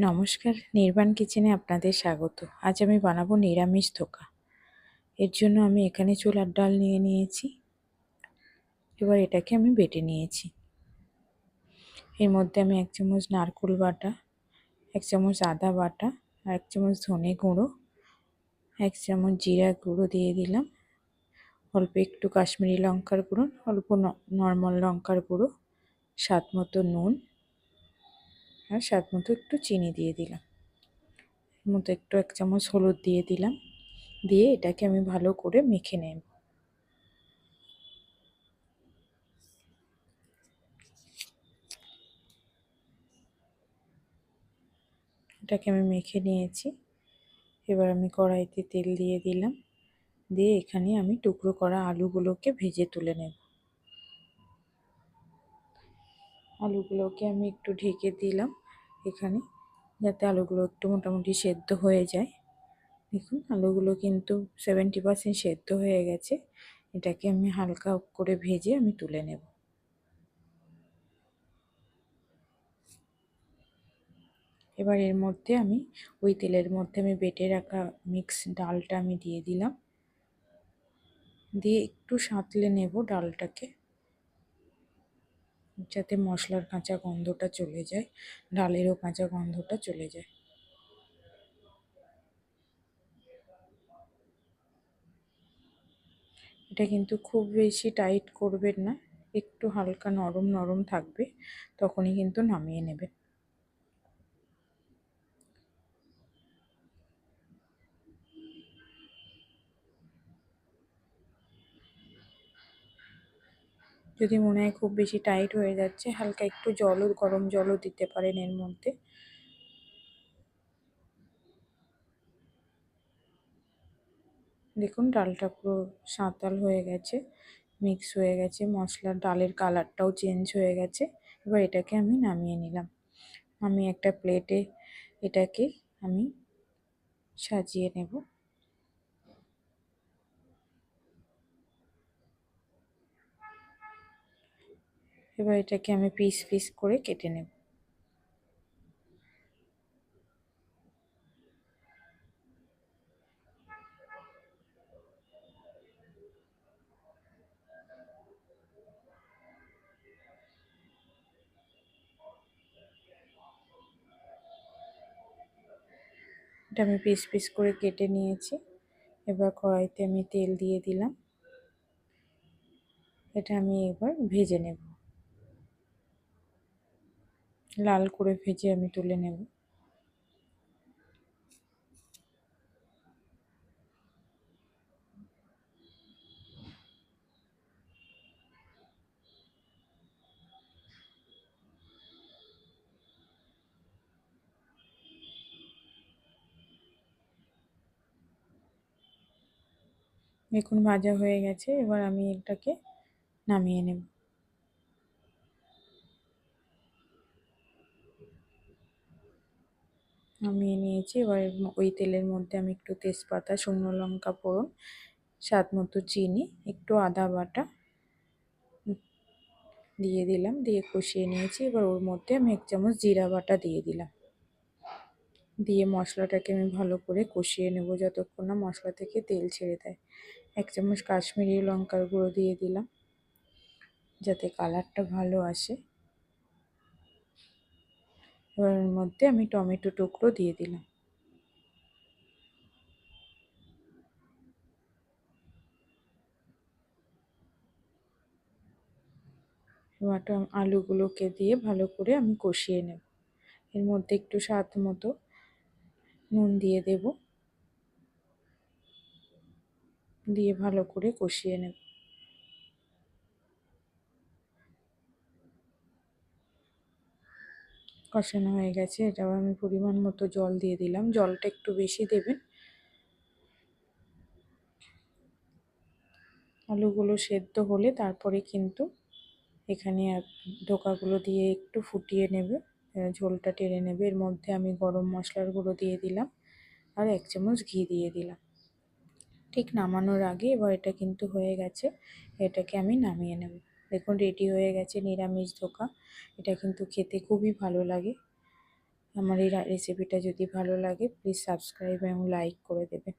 নমস্কার, নির্বাণ কিচেনে আপনাদের স্বাগত। আজ আমি বানাবো নিরামিষ ধোকা। এর জন্য আমি এখানে ছোলার ডাল নিয়ে নিয়েছি। এবার এটাকে আমি বেটে নিয়েছি। এর মধ্যে আমি 1 চামচ নারকেল বাটা, 1 চামচ আদা বাটা, আর 1 চামচ ধনে গুঁড়ো, 1 চামচ জিরা গুঁড়ো দিয়ে দিলাম। অল্প একটু কাশ্মীরি লঙ্কার গুঁড়ো, অল্প নর্মাল লঙ্কার গুঁড়ো, স্বাদ মতো নুন আর স্বাদ মতো একটু চিনি দিয়ে দিলাম। এর মধ্যে একটু 1 চামচ হলুদ দিয়ে দিলাম। দিয়ে এটাকে আমি ভালো করে মেখে নেব। এটাকে আমি মেখে নিয়েছি। এবার আমি কড়াইতে তেল দিয়ে দিলাম। দিয়ে এখানে আমি টুকরো করা আলুগুলোকে ভেজে তুলে নেব। আলুগুলোকে আমি একটু ঢেকে দিলাম এখানে, যাতে আলুগুলো একটু মোটামুটি সেদ্ধ হয়ে যায়। দেখুন আলুগুলো কিন্তু 70% সেদ্ধ হয়ে গেছে। এটাকে আমি হালকা করে ভেজে আমি তুলে নেব। এবার এর মধ্যে আমি ওই তেলের মধ্যে আমি বেটে রাখা মিক্স ডালটা আমি দিয়ে দিলাম। দিয়ে একটু সাঁতলে নেব ডালটাকে, যাতে মশলার কাঁচা গন্ধটা চলে যায়, ডালেরও কাঁচা গন্ধটা চলে যায়। এটা কিন্তু খুব বেশি টাইট করবেন না, একটু হালকা নরম নরম থাকবে, তখনই কিন্তু নামিয়ে নেবেন। যদি মনে হয় খুব বেশি টাইট হয়ে যাচ্ছে, হালকা একটু গরম জলও দিতে পারেন এর মধ্যে। দেখুন ডালটা পুরো সাঁতাল হয়ে গেছে, মিক্স হয়ে গেছে, মশলার ডালের কালারটাও চেঞ্জ হয়ে গেছে। এবার এটাকে আমি নামিয়ে নিলাম। আমি একটা প্লেটে এটাকে আমি সাজিয়ে নেব। এবার এটাকে আমি পিস পিস করে কেটে নেব। এটা আমি পিস পিস করে কেটে নিয়েছি। এবার কড়াইতে আমি তেল দিয়ে দিলাম। এটা আমি এবার ভেজে নেব, লাল করে ভেজে আমি তুলে নেব। দেখুন ভাজা হয়ে গেছে। এবার আমি এটাকে নামিয়ে নেব। নামিয়ে নিয়েছি। এবার ওই তেলের মধ্যে আমি একটু তেজপাতা, শুকনো লঙ্কা ফোড়ন, স্বাদ মতো চিনি, একটু আদা বাটা দিয়ে দিলাম। দিয়ে কষিয়ে নিয়েছি। এবার ওর মধ্যে আমি 1 চামচ জিরা বাটা দিয়ে দিলাম। দিয়ে মশলাটাকে আমি ভালো করে কষিয়ে নেব যতক্ষণ না মশলা থেকে তেল ছেড়ে দেয়। 1 চামচ কাশ্মীরি লঙ্কার গুঁড়ো দিয়ে দিলাম, যাতে কালারটা ভালো আসে। এবার এর মধ্যে আমি টমেটো টুকরো দিয়ে দিলাম। এবার আলুগুলোকে দিয়ে ভালো করে আমি কষিয়ে নেব। এর মধ্যে একটু স্বাদ মতো নুন দিয়ে দেব, দিয়ে ভালো করে কষিয়ে নেব। কষানো হয়ে গেছে। এটাও আমি পরিমাণ মতো জল দিয়ে দিলাম। জলটা একটু বেশি দেবেন। আলুগুলো সেদ্ধ হলে তারপরে কিন্তু এখানে ধোকাগুলো দিয়ে একটু ফুটিয়ে নেবে, ঝোলটা টেনে নেবে। এর মধ্যে আমি গরম মশলার গুঁড়ো দিয়ে দিলাম আর 1 চামচ ঘি দিয়ে দিলাম। ঠিক নামানোর আগে এবার এটা কিন্তু হয়ে গেছে। এটাকে আমি নামিয়ে নেব। দেখুন রেডি হয়ে গেছে নিরামিষ ধোকা। এটা কিন্তু খেতে খুবই ভালো লাগে। আমার এই রেসিপিটা যদি ভালো লাগে প্লিজ সাবস্ক্রাইব এবং লাইক করে দেবেন।